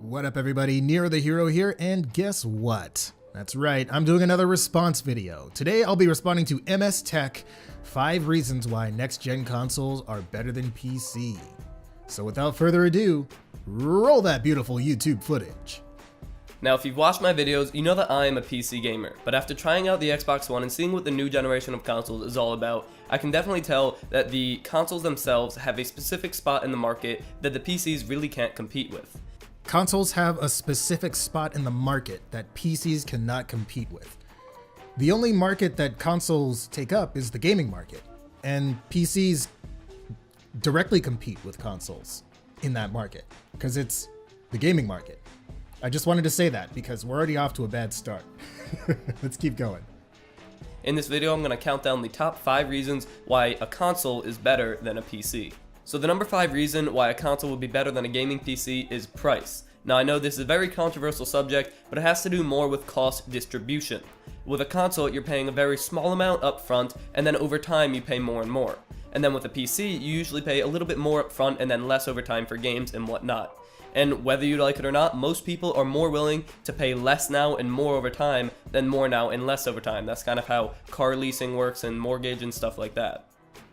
What up everybody, NeroTheHero here, and guess what? That's right, I'm doing another response video. Today I'll be responding to MS Tech, 5 reasons why next-gen consoles are better than PC. So without further ado, roll that beautiful YouTube footage. Now, if you've watched my videos, you know that I am a PC gamer, but after trying out the Xbox One and seeing what the new generation of consoles is all about, I can definitely tell that the consoles themselves have a specific spot in the market that the PCs really can't compete with. Consoles have a specific spot in the market that PCs cannot compete with. The only market that consoles take up is the gaming market, and PCs directly compete with consoles in that market, because it's the gaming market. I just wanted to say that because we're already off to a bad start. Let's keep going. In this video, I'm going to count down the top 5 reasons why a console is better than a PC. So the number 5 reason why a console would be better than a gaming PC is price. Now I know this is a very controversial subject, but it has to do more with cost distribution. With a console, you're paying a very small amount up front, and then over time you pay more and more. And then with a PC, you usually pay a little bit more up front and then less over time for games and whatnot. And whether you like it or not, most people are more willing to pay less now and more over time than more now and less over time. That's kind of how car leasing works and mortgage and stuff like that.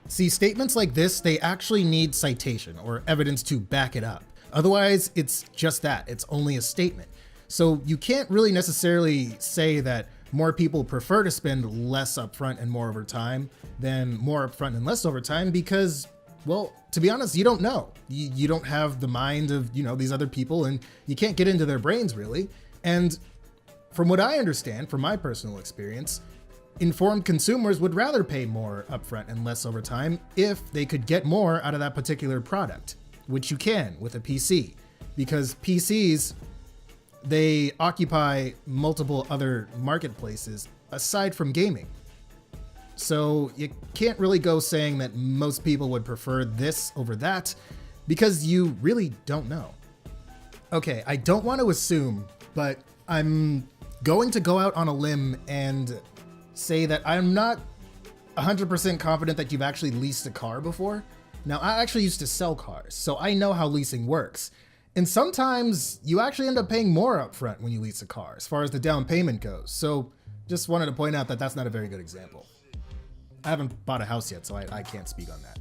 See, statements like this, they actually need citation or evidence to back it up. Otherwise, it's just that. It's only a statement. So you can't really necessarily say that more people prefer to spend less upfront and more over time than more upfront and less over time because, well, to be honest, you don't know. You don't have the mind of, these other people, and you can't get into their brains really. And from what I understand, from my personal experience, informed consumers would rather pay more upfront and less over time if they could get more out of that particular product, which you can with a PC, because PCs, they occupy multiple other marketplaces aside from gaming. So you can't really go saying that most people would prefer this over that because you really don't know. Okay, I don't want to assume, but I'm going to go out on a limb and say that I'm not 100% confident that you've actually leased a car before. Now, I actually used to sell cars, so I know how leasing works. And sometimes you actually end up paying more upfront when you lease a car as far as the down payment goes. So just wanted to point out that that's not a very good example. I haven't bought a house yet, so I can't speak on that.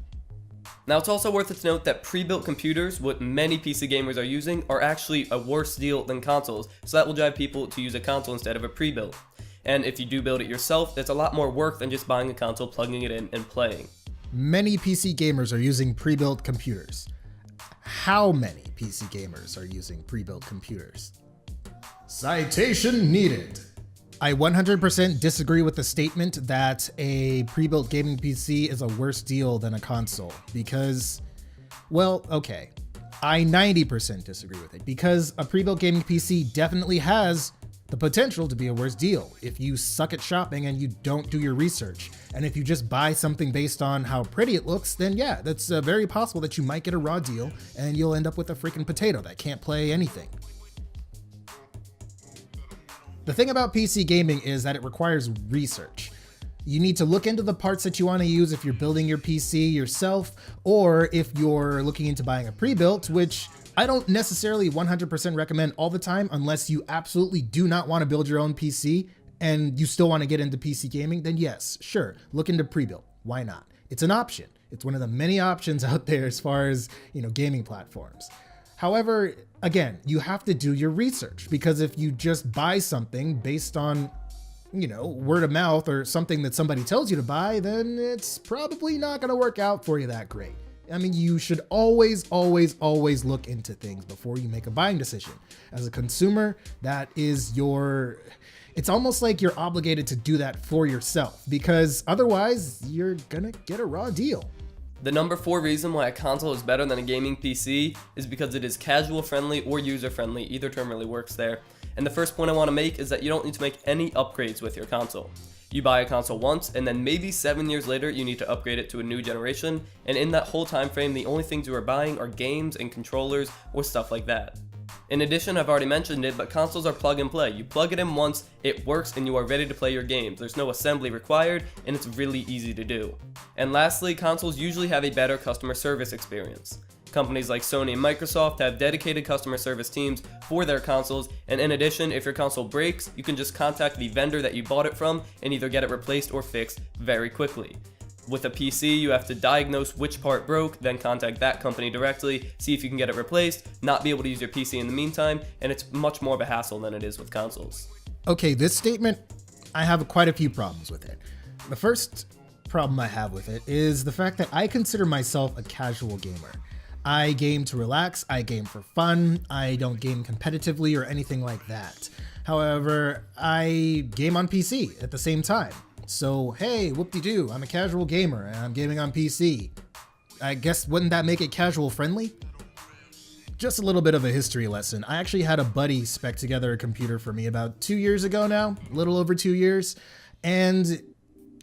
Now, it's also worth it to note that pre-built computers, what many PC gamers are using, are actually a worse deal than consoles, so that will drive people to use a console instead of a pre-built. And if you do build it yourself, there's a lot more work than just buying a console, plugging it in, and playing. Many PC gamers are using pre-built computers. How many PC gamers are using pre-built computers? Citation needed. I 100% disagree with the statement that a pre-built gaming PC is a worse deal than a console because, well, okay, I 90% disagree with it because a pre-built gaming PC definitely has the potential to be a worse deal if you suck at shopping and you don't do your research. And if you just buy something based on how pretty it looks, then yeah, that's very possible that you might get a raw deal and you'll end up with a freaking potato that can't play anything. The thing about PC gaming is that it requires research. You need to look into the parts that you want to use if you're building your PC yourself, or if you're looking into buying a pre-built, which I don't necessarily 100% recommend all the time unless you absolutely do not want to build your own PC and you still want to get into PC gaming, then yes, sure, look into pre-built. Why not? It's an option. It's one of the many options out there as far as, gaming platforms. However, again, you have to do your research because if you just buy something based on, word of mouth or something that somebody tells you to buy, then it's probably not going to work out for you that great. I mean, you should always look into things before you make a buying decision. As a consumer, that is it's almost like you're obligated to do that for yourself because otherwise you're gonna get a raw deal. The number 4 reason why a console is better than a gaming PC is because it is casual friendly or user friendly. Either term really works there. And the first point I want to make is that you don't need to make any upgrades with your console. You buy a console once, and then maybe 7 years later you need to upgrade it to a new generation, and in that whole time frame the only things you are buying are games and controllers or stuff like that. In addition, I've already mentioned it, but consoles are plug and play. You plug it in once, it works, and you are ready to play your games. There's no assembly required, and it's really easy to do. And lastly, consoles usually have a better customer service experience. Companies like Sony and Microsoft have dedicated customer service teams for their consoles, and in addition, if your console breaks, you can just contact the vendor that you bought it from and either get it replaced or fixed very quickly. With a PC, you have to diagnose which part broke, then contact that company directly, see if you can get it replaced, not be able to use your PC in the meantime, and it's much more of a hassle than it is with consoles. Okay, this statement, I have quite a few problems with it. The first problem I have with it is the fact that I consider myself a casual gamer. I game to relax, I game for fun, I don't game competitively or anything like that. However, I game on PC at the same time. So, hey, whoop-de-doo, I'm a casual gamer and I'm gaming on PC. I guess, wouldn't that make it casual friendly? Just a little bit of a history lesson. I actually had a buddy spec together a computer for me about 2 years ago now, a little over 2 years, and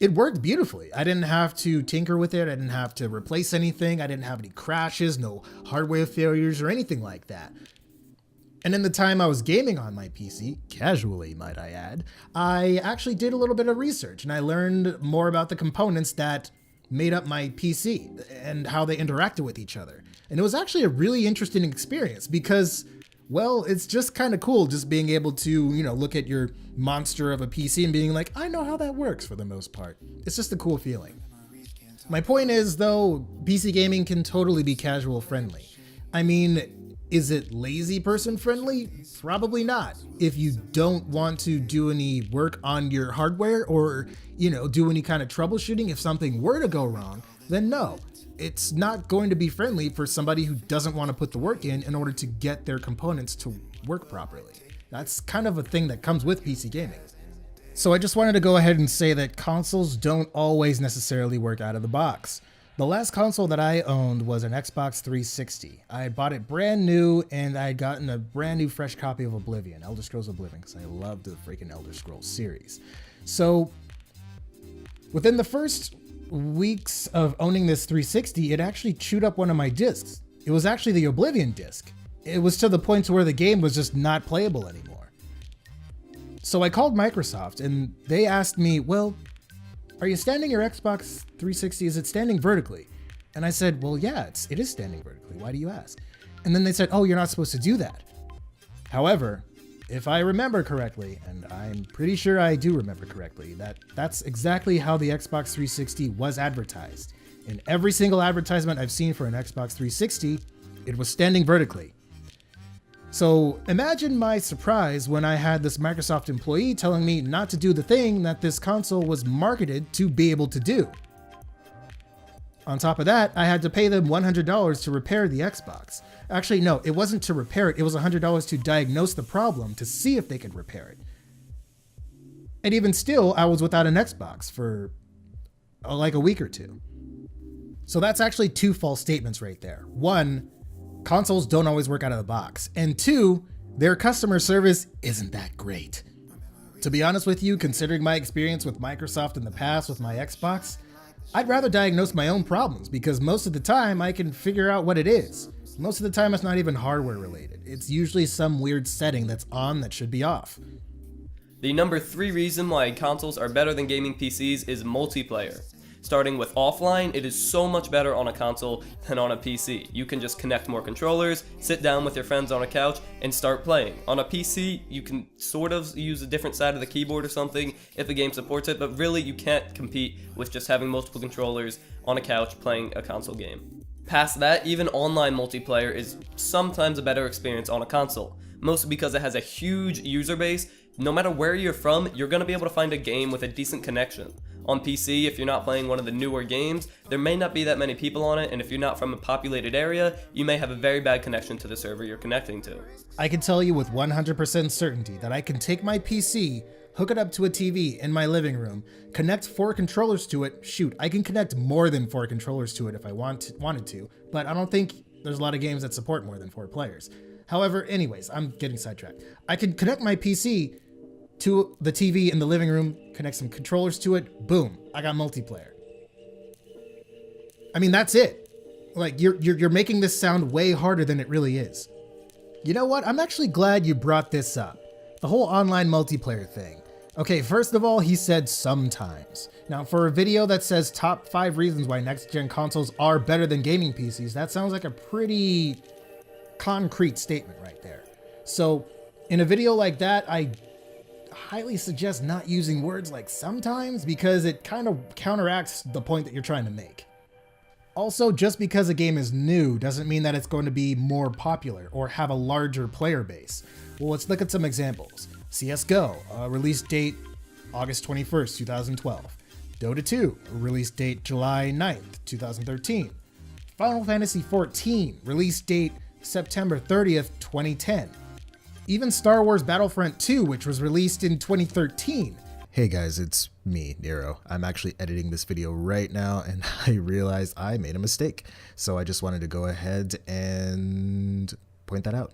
it worked beautifully. I didn't have to tinker with it, I didn't have to replace anything, I didn't have any crashes, no hardware failures or anything like that. And in the time I was gaming on my PC, casually might I add, I actually did a little bit of research and I learned more about the components that made up my PC and how they interacted with each other. And it was actually a really interesting experience because, well, it's just kind of cool just being able to, look at your monster of a PC and being like, I know how that works for the most part. It's just a cool feeling. My point is, though, PC gaming can totally be casual friendly. I mean, is it lazy person friendly? Probably not. If you don't want to do any work on your hardware or, do any kind of troubleshooting, if something were to go wrong, then no. It's not going to be friendly for somebody who doesn't want to put the work in order to get their components to work properly. That's kind of a thing that comes with PC gaming. So I just wanted to go ahead and say that consoles don't always necessarily work out of the box. The last console that I owned was an Xbox 360. I had bought it brand new and I had gotten a brand new fresh copy of Oblivion, Elder Scrolls Oblivion, because I love the freaking Elder Scrolls series. So within the first weeks of owning this 360, it actually chewed up one of my discs. It was actually the Oblivion disc. It was to the point to where the game was just not playable anymore. So I called Microsoft and they asked me, well, are you standing your Xbox 360? Is it standing vertically? And I said, well, yeah, it is standing vertically. Why do you ask? And then they said, oh, you're not supposed to do that. However, if I remember correctly, and I'm pretty sure I do remember correctly, that's exactly how the Xbox 360 was advertised. In every single advertisement I've seen for an Xbox 360, it was standing vertically. So imagine my surprise when I had this Microsoft employee telling me not to do the thing that this console was marketed to be able to do. On top of that, I had to pay them $100 to repair the Xbox. Actually, no, it wasn't to repair it. It was $100 to diagnose the problem to see if they could repair it. And even still, I was without an Xbox for like a week or two. So that's actually two false statements right there. One, consoles don't always work out of the box. And two, their customer service isn't that great. To be honest with you, considering my experience with Microsoft in the past with my Xbox, I'd rather diagnose my own problems because most of the time I can figure out what it is. Most of the time it's not even hardware related. It's usually some weird setting that's on that should be off. The number 3 reason why consoles are better than gaming PCs is multiplayer. Starting with offline, it is so much better on a console than on a PC. You can just connect more controllers, sit down with your friends on a couch, and start playing. On a PC, you can sort of use a different side of the keyboard or something if the game supports it, but really you can't compete with just having multiple controllers on a couch playing a console game. Past that, even online multiplayer is sometimes a better experience on a console, mostly because it has a huge user base. No matter where you're from, you're going to be able to find a game with a decent connection. On PC, if you're not playing one of the newer games, there may not be that many people on it, and if you're not from a populated area, you may have a very bad connection to the server you're connecting to. I can tell you with 100% certainty that I can take my PC, hook it up to a TV in my living room, connect 4 controllers to it. Shoot, I can connect more than 4 controllers to it if I wanted to, but I don't think there's a lot of games that support more than 4 players. However, anyways, I'm getting sidetracked. I can connect my PC to the TV in the living room, connect some controllers to it, boom, I got multiplayer. I mean, that's it. Like, you're making this sound way harder than it really is. You know what? I'm actually glad you brought this up. The whole online multiplayer thing. Okay, first of all, he said sometimes. Now, for a video that says top 5 reasons why next-gen consoles are better than gaming PCs, that sounds like a pretty concrete statement right there. So, in a video like that, I highly suggest not using words like sometimes because it kind of counteracts the point that you're trying to make. Also, just because a game is new doesn't mean that it's going to be more popular or have a larger player base. Well, let's look at some examples. CSGO, release date August 21st, 2012. Dota 2, release date July 9th, 2013. Final Fantasy XIV, release date September 30th, 2010. Even Star Wars Battlefront 2, which was released in 2013. Hey guys, it's me, Nero. I'm actually editing this video right now and I realized I made a mistake. So I just wanted to go ahead and point that out.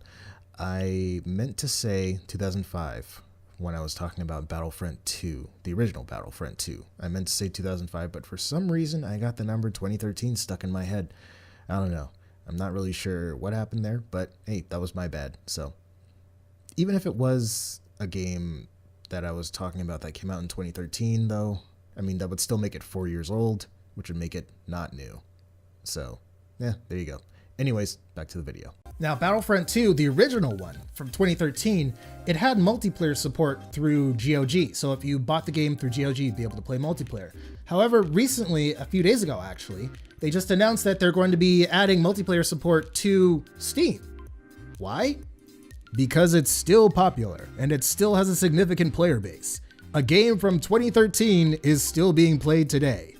I meant to say 2005 when I was talking about Battlefront 2, the original Battlefront 2. I meant to say 2005, but for some reason I got the number 2013 stuck in my head. I don't know. I'm not really sure what happened there, but hey, that was my bad. So even if it was a game that I was talking about that came out in 2013 though, I mean, that would still make it 4 years old, which would make it not new. So yeah, there you go. Anyways, back to the video. Now, Battlefront 2, the original one from 2013, it had multiplayer support through GOG. So if you bought the game through GOG, you'd be able to play multiplayer. However, recently, a few days ago actually, they just announced that they're going to be adding multiplayer support to Steam. Why? Because it's still popular and it still has a significant player base. A game from 2013 is still being played today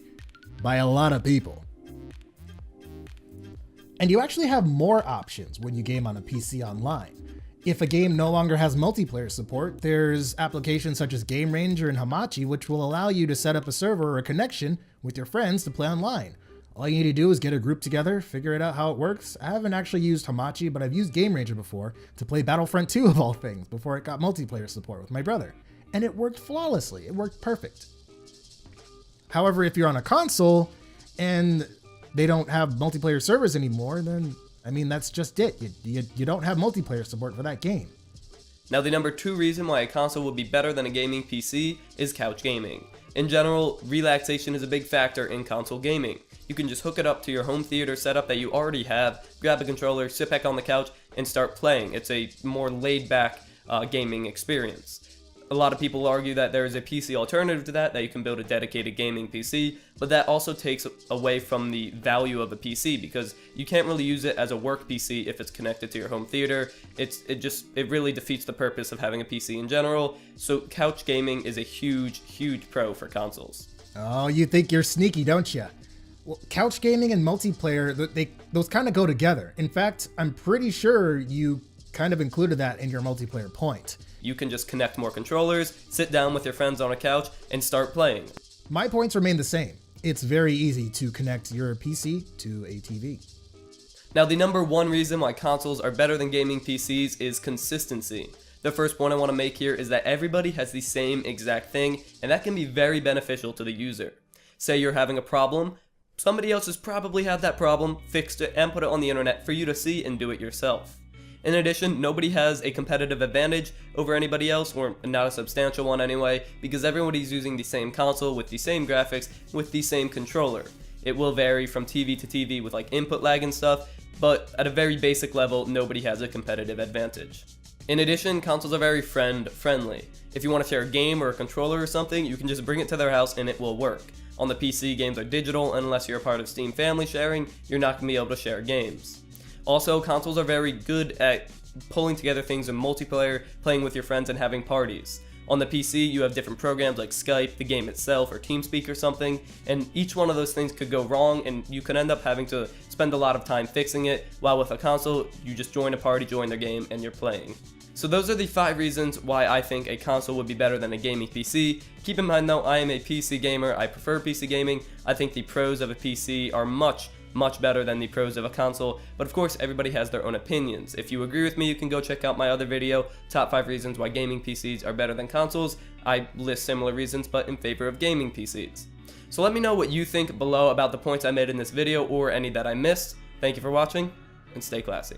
by a lot of people. And you actually have more options when you game on a PC online. If a game no longer has multiplayer support, there's applications such as Game Ranger and Hamachi, which will allow you to set up a server or a connection with your friends to play online. All you need to do is get a group together, figure it out how it works. I haven't actually used Hamachi, but I've used Game Ranger before to play Battlefront 2 of all things before it got multiplayer support with my brother. And it worked flawlessly. It worked perfect. However, if you're on a console and they don't have multiplayer servers anymore, then, I mean, that's just it. You don't have multiplayer support for that game. Now, the number 2 reason why a console would be better than a gaming PC is couch gaming. In general, relaxation is a big factor in console gaming. You can just hook it up to your home theater setup that you already have, grab a controller, sit back on the couch, and start playing. It's a more laid-back gaming experience. A lot of people argue that there is a PC alternative to that you can build a dedicated gaming PC, but that also takes away from the value of a PC because you can't really use it as a work PC if it's connected to your home theater. It really defeats the purpose of having a PC in general. So couch gaming is a huge pro for consoles. Oh, you think you're sneaky, don't you? Well, couch gaming and multiplayer, those kind of go together. In fact, I'm pretty sure you kind of included that in your multiplayer point. You can just connect more controllers, sit down with your friends on a couch, and start playing. My points remain the same. It's very easy to connect your PC to a TV. Now, the number 1 reason why consoles are better than gaming PCs is consistency. The first point I want to make here is that everybody has the same exact thing, and that can be very beneficial to the user. Say you're having a problem, somebody else has probably had that problem, fixed it, and put it on the internet for you to see and do it yourself. In addition, nobody has a competitive advantage over anybody else, or not a substantial one anyway, because everybody's using the same console with the same graphics, with the same controller. It will vary from TV to TV with like input lag and stuff, but at a very basic level, nobody has a competitive advantage. In addition, consoles are very friendly. If you want to share a game or a controller or something, you can just bring it to their house and it will work. On the PC, games are digital, and unless you're a part of Steam family sharing, you're not going to be able to share games. Also, consoles are very good at pulling together things in multiplayer, playing with your friends, and having parties. On the PC, you have different programs like Skype, the game itself, or TeamSpeak or something, and each one of those things could go wrong, and you could end up having to spend a lot of time fixing it, while with a console, you just join a party, join their game, and you're playing. So those are the 5 reasons why I think a console would be better than a gaming PC. Keep in mind though, I am a PC gamer, I prefer PC gaming. I think the pros of a PC are much better than the pros of a console, but of course everybody has their own opinions. If you agree with me, you can go check out my other video, top 5 reasons why gaming PCs are better than consoles. I list similar reasons, but in favor of gaming PCs. So let me know what you think below about the points I made in this video or any that I missed. Thank you for watching, and stay classy.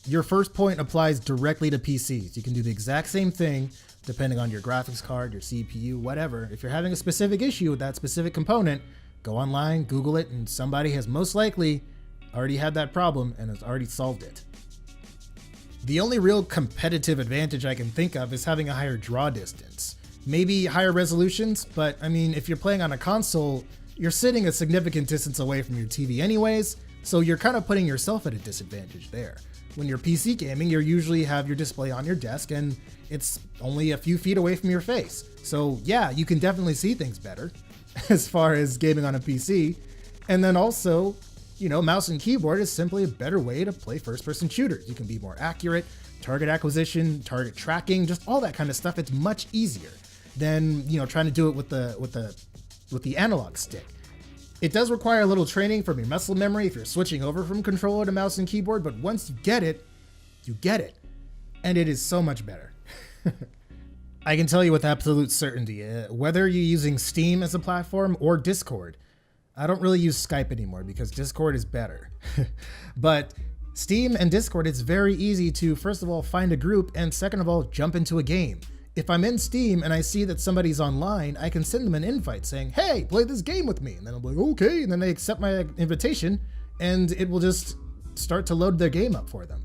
your first point applies directly to PCs. You can do the exact same thing depending on your graphics card, your CPU, whatever. If you're having a specific issue with that specific component, go online, Google it, and somebody has most likely already had that problem and has already solved it. The only real competitive advantage I can think of is having a higher draw distance. Maybe higher resolutions, but I mean, if you're playing on a console, you're sitting a significant distance away from your TV anyways, so you're kind of putting yourself at a disadvantage there. When you're PC gaming, you usually have your display on your desk and it's only a few feet away from your face. So yeah, you can definitely see things better as far as gaming on a PC. And then also, you know, mouse and keyboard is simply a better way to play first-person shooters. You can be more accurate, target acquisition, target tracking, just all that kind of stuff. It's much easier than, you know, trying to do it with the analog stick. It does require a little training from your muscle memory if you're switching over from controller to mouse and keyboard, but once you get it, you get it. And it is so much better. I can tell you with absolute certainty, whether you're using Steam as a platform or Discord, I don't really use Skype anymore because Discord is better. But Steam and Discord, it's very easy to, first of all, find a group, and second of all, jump into a game. If I'm in Steam and I see that somebody's online, I can send them an invite saying, hey, play this game with me. And then I'll be like, okay. And then they accept my invitation and it will just start to load their game up for them.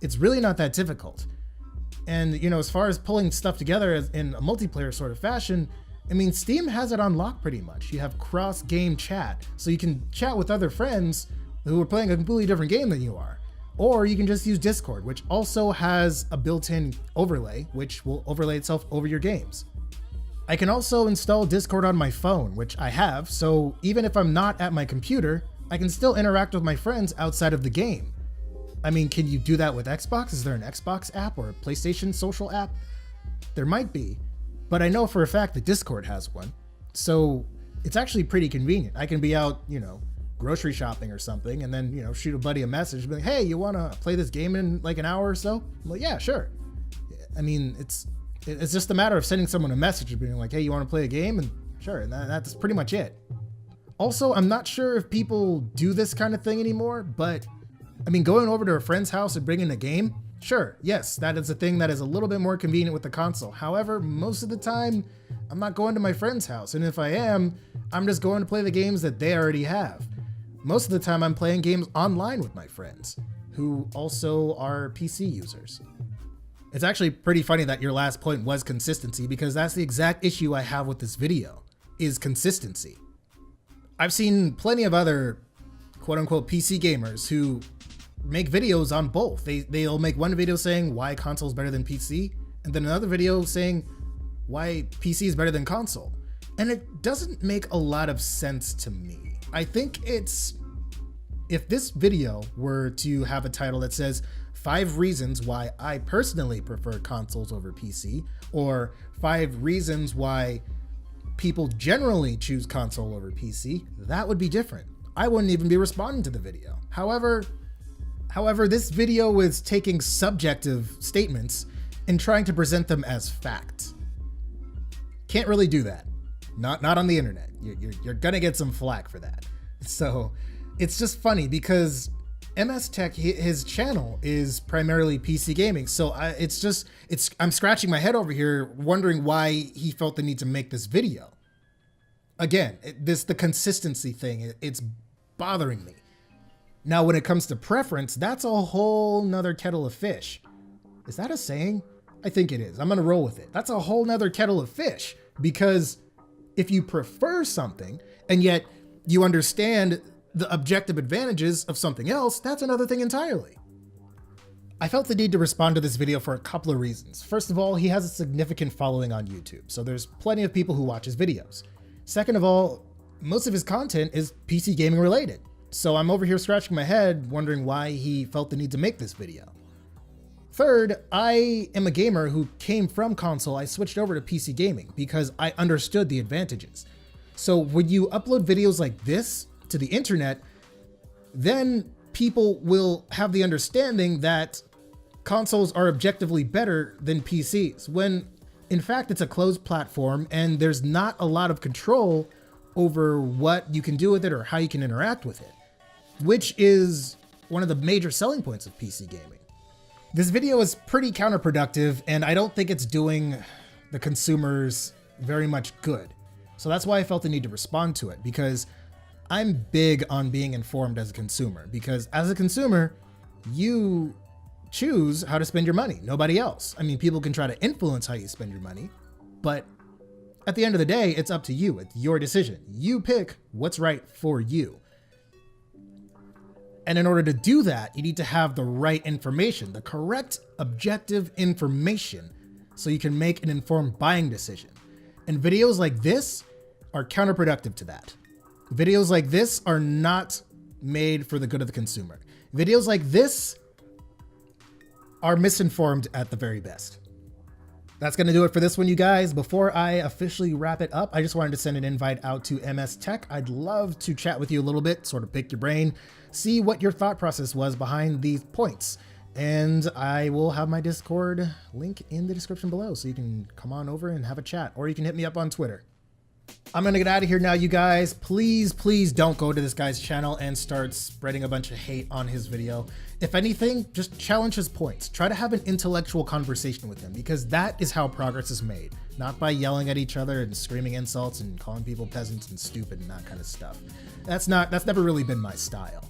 It's really not that difficult. And, you know, as far as pulling stuff together in a multiplayer sort of fashion, I mean, Steam has it on lock pretty much. You have cross-game chat, so you can chat with other friends who are playing a completely different game than you are. Or you can just use Discord, which also has a built-in overlay, which will overlay itself over your games. I can also install Discord on my phone, which I have, so even if I'm not at my computer, I can still interact with my friends outside of the game. I mean, can you do that with Xbox? Is there an Xbox app or a PlayStation social app? There might be, but I know for a fact that Discord has one. So it's actually pretty convenient. I can be out, you know, grocery shopping or something, and then, you know, shoot a buddy a message, be like, hey, you want to play this game in like an hour or so? I'm like, yeah, sure. I mean, it's just a matter of sending someone a message and being like, hey, you want to play a game? And sure, and that's pretty much it. Also, I'm not sure if people do this kind of thing anymore, but I mean, going over to a friend's house and bringing a game, sure, yes, that is a thing that is a little bit more convenient with the console. However, most of the time, I'm not going to my friend's house, and if I am, I'm just going to play the games that they already have. Most of the time, I'm playing games online with my friends, who also are PC users. It's actually pretty funny that your last point was consistency, because that's the exact issue I have with this video, is consistency. I've seen plenty of other quote-unquote PC gamers who make videos on both. They'll make one video saying why console is better than PC, and then another video saying why PC is better than console. And it doesn't make a lot of sense to me. I think if this video were to have a title that says 5 reasons why I personally prefer consoles over PC, or 5 reasons why people generally choose console over PC, that would be different. I wouldn't even be responding to the video. However, this video is taking subjective statements and trying to present them as fact. Can't really do that. Not on the internet. You're gonna get some flack for that. So it's just funny because MS Tech, his channel is primarily PC gaming. So I'm scratching my head over here wondering why he felt the need to make this video. Again, the consistency thing, it's bothering me. Now, when it comes to preference, that's a whole nother kettle of fish. Is that a saying? I think it is. I'm gonna roll with it. That's a whole nother kettle of fish, because if you prefer something and yet you understand the objective advantages of something else, that's another thing entirely. I felt the need to respond to this video for a couple of reasons. First of all, he has a significant following on YouTube, so there's plenty of people who watch his videos. Second of all, most of his content is PC gaming related. So I'm over here scratching my head wondering why he felt the need to make this video. Third, I am a gamer who came from console. I switched over to PC gaming because I understood the advantages. So when you upload videos like this to the internet, then people will have the understanding that consoles are objectively better than PCs, when in fact it's a closed platform and there's not a lot of control over what you can do with it or how you can interact with it, which is one of the major selling points of PC gaming. This video is pretty counterproductive, and I don't think it's doing the consumers very much good. So that's why I felt the need to respond to it, because I'm big on being informed as a consumer, because as a consumer, you choose how to spend your money, nobody else. I mean, people can try to influence how you spend your money, but at the end of the day, it's up to you. It's your decision. You pick what's right for you. And in order to do that, you need to have the right information, the correct objective information, so you can make an informed buying decision. And videos like this are counterproductive to that. Videos like this are not made for the good of the consumer. Videos like this are misinformed at the very best. That's going to do it for this one, you guys. Before I officially wrap it up, I just wanted to send an invite out to MS Tech. I'd love to chat with you a little bit, sort of pick your brain, see what your thought process was behind these points. And I will have my Discord link in the description below, so you can come on over and have a chat, or you can hit me up on Twitter. I'm gonna get out of here now, you guys. Please, please don't go to this guy's channel and start spreading a bunch of hate on his video. If anything, just challenge his points. Try to have an intellectual conversation with him, because that is how progress is made. Not by yelling at each other and screaming insults and calling people peasants and stupid and that kind of stuff. That's never really been my style.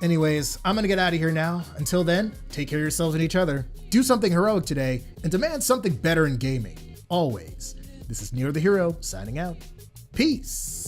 Anyways, I'm gonna get out of here now. Until then, take care of yourselves and each other. Do something heroic today and demand something better in gaming. Always. This is NeroTheHero signing out. Peace.